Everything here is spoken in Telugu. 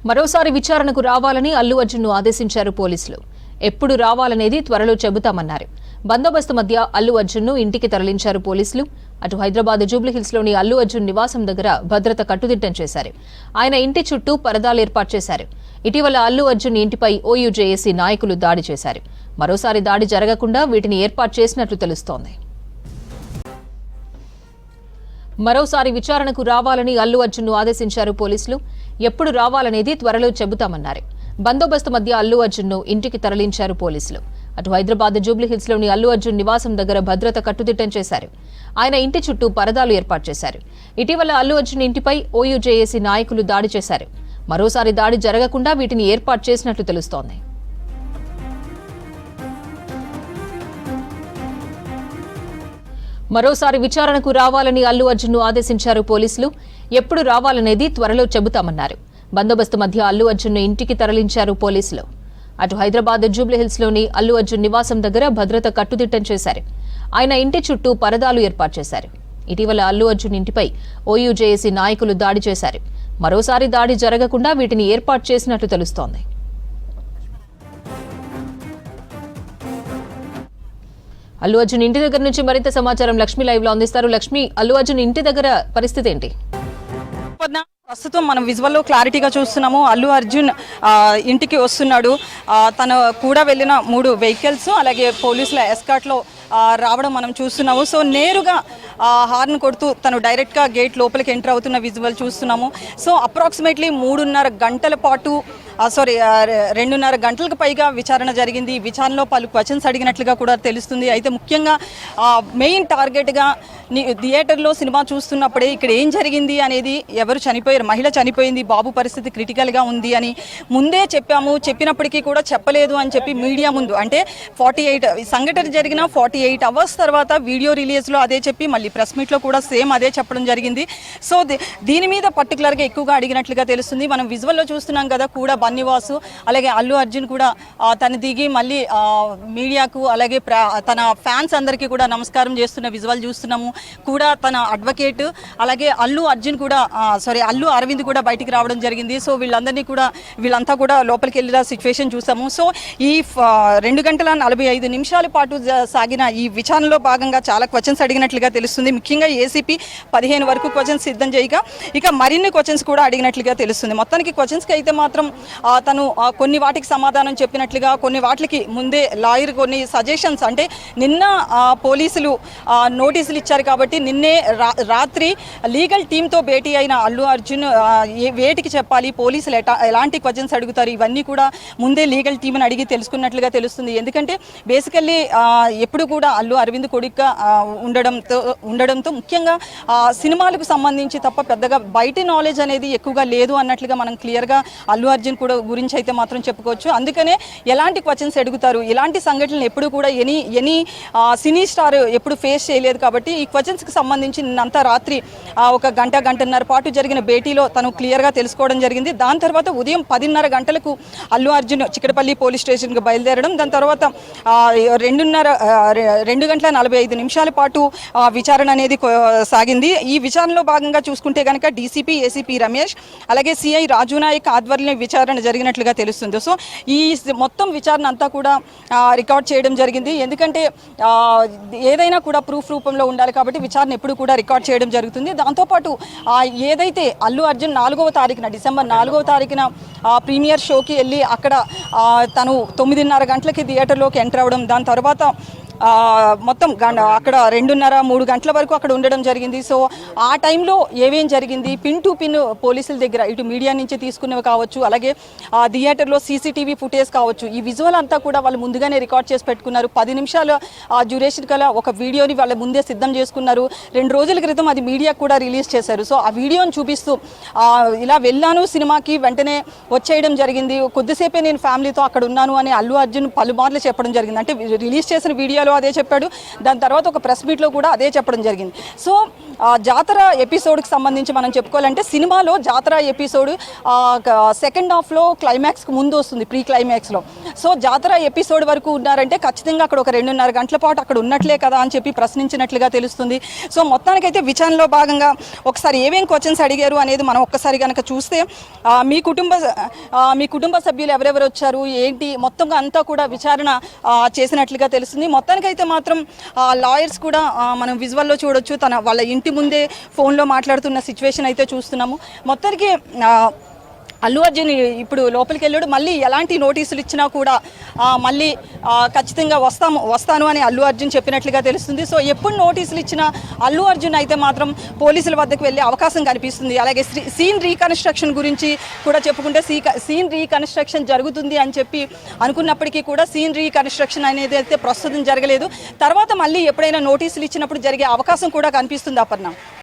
మరోసారి విచారణకు రావాలని అల్లు అర్జున్ను ఆదేశించారు పోలీసులు. ఎప్పుడు రావాలనేది త్వరలో చెబుతామన్నారు. బందోబస్తు మధ్య అల్లు అర్జున్ను ఇంటికి తరలించారు పోలీసులు. అటు హైదరాబాద్ జూబ్లీహిల్స్లోని అల్లు అర్జున్ నివాసం దగ్గర భద్రత కట్టుదిట్టం చేశారు. ఆయన ఇంటి చుట్టూ పరదాలు ఏర్పాటు చేశారు. ఇటీవల అల్లు అర్జున్ ఇంటిపై ఓయూజేఏసీ నాయకులు దాడి చేశారు. మరోసారి దాడి జరగకుండా వీటిని ఏర్పాటు చేసినట్లు తెలుస్తోంది. మరోసారి విచారణకు రావాలని అల్లు అర్జున్ను ఆదేశించారు పోలీసులు. ఎప్పుడు రావాలనేది త్వరలో చెబుతామన్నారు. బందోబస్తు మధ్య అల్లు అర్జున్ను ఇంటికి తరలించారు పోలీసులు. అటు హైదరాబాద్ జూబ్లీహిల్స్లోని అల్లు అర్జున్ నివాసం దగ్గర భద్రత కట్టుదిట్టం చేశారు. ఆయన ఇంటి చుట్టూ పరదాలు ఏర్పాటు చేశారు. ఇటీవల అల్లు అర్జున్ ఇంటిపై ఓయూజేఏసీ నాయకులు దాడి చేశారు. మరోసారి దాడి జరగకుండా వీటిని ఏర్పాటు చేసినట్లు తెలుస్తోంది. మరోసారి విచారణకు రావాలని అల్లు అర్జున్ను ఆదేశించారు పోలీసులు. ఎప్పుడు రావాలనేది త్వరలో చెబుతామన్నారు. బందోబస్తు మధ్య అల్లు అర్జున్ను ఇంటికి తరలించారు పోలీసులు. అటు హైదరాబాద్ జూబ్లీహిల్స్లోని అల్లు అర్జున్ నివాసం దగ్గర భద్రత కట్టుదిట్టం చేశారు. ఆయన ఇంటి చుట్టూ పరదాలు ఏర్పాటు చేశారు. ఇటీవల అల్లు అర్జున్ ఇంటిపై ఓయూజేఏసీ నాయకులు దాడి చేశారు. మరోసారి దాడి జరగకుండా వీటిని ఏర్పాటు చేసినట్లు తెలుస్తోంది. అల్లు అర్జున్ ఇంటి దగ్గర నుంచి మరింత సమాచారం లక్ష్మి లైవ్ లో అందిస్తారు. లక్ష్మి, అల్లు అర్జున్ ఇంటి దగ్గర పరిస్థితి ఏంటి? ప్రస్తుతం మనం విజువల్లో క్లారిటీగా చూస్తున్నాము. అల్లు అర్జున్ ఇంటికి వస్తున్నాడు. తను కూడా వెళ్ళిన 3 వెహికల్స్ అలాగే పోలీసుల ఎస్కార్ట్లో రావడం మనం చూస్తున్నాము. సో నేరుగా హార్న్ కొడుతూ తను డైరెక్ట్గా గేట్ లోపలికి ఎంటర్ అవుతున్న విజువల్ చూస్తున్నాము. సో అప్రాక్సిమేట్లీ 3.5 గంటల పాటు 2.5 గంటలకు పైగా విచారణ జరిగింది. ఈ విచారణలో పలు క్వశ్చన్స్ అడిగినట్లుగా కూడా తెలుస్తుంది. అయితే ముఖ్యంగా మెయిన్ టార్గెట్గా థియేటర్లో సినిమా చూస్తున్నప్పుడే ఇక్కడ ఏం జరిగింది అనేది, ఎవరు చనిపోయారు, మహిళ చనిపోయింది, బాబు పరిస్థితి క్రిటికల్గా ఉంది అని ముందే చెప్పాము. చెప్పినప్పటికీ కూడా చెప్పలేదు అని చెప్పి మీడియా ముందు, అంటే 48 సంఘటన జరిగిన 48 అవర్స్ తర్వాత వీడియో రిలీజ్లో అదే చెప్పి మళ్ళీ ప్రెస్ మీట్లో కూడా సేమ్ అదే చెప్పడం జరిగింది. సో దీని మీద పర్టికులర్గా ఎక్కువగా అడిగినట్లుగా తెలుస్తుంది. మనం విజువల్లో చూస్తున్నాం కదా, కూడా బన్నీవాసు అలాగే అల్లు అర్జున్ కూడా తను దిగి మళ్ళీ మీడియాకు అలాగే తన ఫ్యాన్స్ అందరికీ కూడా నమస్కారం చేస్తున్న విజువల్ చూస్తున్నాము. కూడా తన అడ్వకేట్ అలాగే అల్లు అరవింద్ కూడా బయటికి రావడం జరిగింది. సో వీళ్ళంతా కూడా లోపలికి వెళ్ళిన సిచ్యువేషన్ చూసాము. సో ఈ 2 గంటల 45 నిమిషాల పాటు సాగిన ఈ విచారణలో భాగంగా చాలా క్వశ్చన్స్ అడిగినట్లుగా తెలుస్తుంది. ముఖ్యంగా ఏసీపీ 15 వరకు క్వశ్చన్స్ సిద్ధం చేయగా ఇక మరిన్ని క్వశ్చన్స్ కూడా అడిగినట్లుగా తెలుస్తుంది. మొత్తానికి క్వశ్చన్స్కి అయితే మాత్రం తను కొన్ని వాటికి సమాధానం చెప్పినట్లుగా, కొన్ని వాటికి ముందే లాయర్ కొన్ని సజెషన్స్, అంటే నిన్న పోలీసులు నోటీసులు ఇచ్చారు కాబట్టి నిన్నే రాత్రి లీగల్ టీంతో భేటీ అయిన అల్లు అర్జున్ వేటికి చెప్పాలి, పోలీసులు ఎలాంటి క్వశ్చన్స్ అడుగుతారు, ఇవన్నీ కూడా ముందే లీగల్ టీంని అడిగి తెలుసుకున్నట్లుగా తెలుస్తుంది. ఎందుకంటే బేసికల్లీ ఎప్పుడు కూడా అల్లు అరవింద్ కొడుకుగా ఉండడంతో ముఖ్యంగా సినిమాలకు సంబంధించి తప్ప పెద్దగా బయటి నాలెడ్జ్ అనేది ఎక్కువగా లేదు అన్నట్లుగా మనం క్లియర్గా అల్లు అర్జున్ కూడా గురించి అయితే మాత్రం చెప్పుకోవచ్చు. అందుకనే ఎలాంటి క్వశ్చన్స్ అడుగుతారు, ఇలాంటి సంఘటనలు ఎప్పుడు కూడా ఎనీ సినీ స్టార్ ఎప్పుడు ఫేస్ చేయలేదు కాబట్టి ఈ క్వశ్చన్స్కి సంబంధించి నిన్నంతా రాత్రి 1 గంటన్నర పాటు జరిగిన భేటీలో తను క్లియర్గా తెలుసుకోవడం జరిగింది. దాని తర్వాత ఉదయం 10:30 గంటలకు అల్లు అర్జున్ చిక్కడపల్లి పోలీస్ స్టేషన్కి బయలుదేరడం, దాని తర్వాత 2 గంటల 45 నిమిషాల పాటు విచారణ అనేది సాగింది. ఈ విచారణలో భాగంగా చూసుకుంటే కనుక డీసీపీ, ఏసీపీ రమేష్ అలాగే సిఐ రాజునాయక్ ఆధ్వర్యంలో విచారణ జరిగినట్లుగా తెలుస్తుంది. సో ఈ మొత్తం విచారణ అంతా కూడా రికార్డ్ చేయడం జరిగింది. ఎందుకంటే ఏదైనా కూడా ప్రూఫ్ రూపంలో ఉండాలి కాబట్టి విచారణ ఎప్పుడు కూడా రికార్డ్ చేయడం జరుగుతుంది. దాంతోపాటు ఏదైతే అల్లు అర్జున్ 4వ తారీఖున డిసెంబర్ 4వ తారీఖున ప్రీమియర్ షోకి వెళ్ళి అక్కడ తను 9:30 గంటలకి థియేటర్లోకి ఎంటర్ అవ్వడం, దాని తర్వాత మొత్తం అక్కడ 2:30-3 గంటల వరకు అక్కడ ఉండడం జరిగింది. సో ఆ టైంలో ఏమేం జరిగింది, పిన్ టు పిన్ పోలీసుల దగ్గర ఇటు మీడియా నుంచి తీసుకునేవి కావచ్చు, అలాగే థియేటర్లో సీసీటీవీ ఫుటేజ్ కావచ్చు, ఈ విజువల్ అంతా కూడా వాళ్ళు ముందుగానే రికార్డ్ చేసి పెట్టుకున్నారు. 10 నిమిషాల డ్యూరేషన్ గల ఒక వీడియోని వాళ్ళ ముందే సిద్ధం చేసుకున్నారు. 2 రోజుల క్రితం అది మీడియాకు కూడా రిలీజ్ చేశారు. సో ఆ వీడియోని చూపిస్తూ ఇలా వెళ్ళాను సినిమాకి, వెంటనే వచ్చేయడం జరిగింది, కొద్దిసేపే నేను ఫ్యామిలీతో అక్కడ ఉన్నాను అని అల్లు అర్జున్ పలుమార్లు చెప్పడం జరిగింది. అంటే రిలీజ్ చేసిన వీడియోలో వీడియోలో అదే చెప్పాడు, దాని తర్వాత ఒక ప్రెస్ మీట్లో కూడా అదే చెప్పడం జరిగింది. సో జాతర ఎపిసోడ్కి సంబంధించి మనం చెప్పుకోవాలంటే సినిమాలో జాతర ఎపిసోడ్ సెకండ్ హాఫ్లో క్లైమాక్స్కి ముందు వస్తుంది, ప్రీ క్లైమాక్స్లో. సో జాతర ఎపిసోడ్ వరకు ఉన్నారంటే ఖచ్చితంగా అక్కడ ఒక 2.5 గంటల పాటు అక్కడ ఉన్నట్లే కదా అని చెప్పి ప్రశ్నించినట్లుగా తెలుస్తుంది. సో మొత్తానికైతే విచారణలో భాగంగా ఒకసారి ఏమేం క్వశ్చన్స్ అడిగారు అనేది మనం ఒక్కసారి కనుక చూస్తే మీ కుటుంబ సభ్యులు ఎవరెవరు వచ్చారు ఏంటి మొత్తంగా అంతా కూడా విచారణ చేసినట్లుగా తెలుస్తుంది. మొత్తానికైతే మాత్రం లాయర్స్ కూడా మనం విజువల్లో చూడొచ్చు, వాళ్ళ ఇంటి ముందే ఫోన్లో మాట్లాడుతున్న సిచ్యువేషన్ అయితే చూస్తున్నాము. మొత్తానికి అల్లు అర్జున్ ఇప్పుడు లోపలికి వెళ్ళాడు. మళ్ళీ ఎలాంటి నోటీసులు ఇచ్చినా కూడా మళ్ళీ ఖచ్చితంగా వస్తాను అని అల్లు అర్జున్ చెప్పినట్లుగా తెలుస్తుంది. సో ఎప్పుడు నోటీసులు ఇచ్చినా అల్లు అర్జున్ అయితే మాత్రం పోలీసుల వద్దకు వెళ్ళే అవకాశం కనిపిస్తుంది. అలాగే సీన్ రీకన్స్ట్రక్షన్ గురించి కూడా చెప్పుకుంటే సీన్ రీకన్స్ట్రక్షన్ జరుగుతుంది అని చెప్పి అనుకున్నప్పటికీ కూడా సీన్ రీకన్స్ట్రక్షన్ అనేది అయితే ప్రస్తుతం జరగలేదు. తర్వాత మళ్ళీ ఎప్పుడైనా నోటీసులు ఇచ్చినప్పుడు జరిగే అవకాశం కూడా కనిపిస్తుంది. అపర్ణ.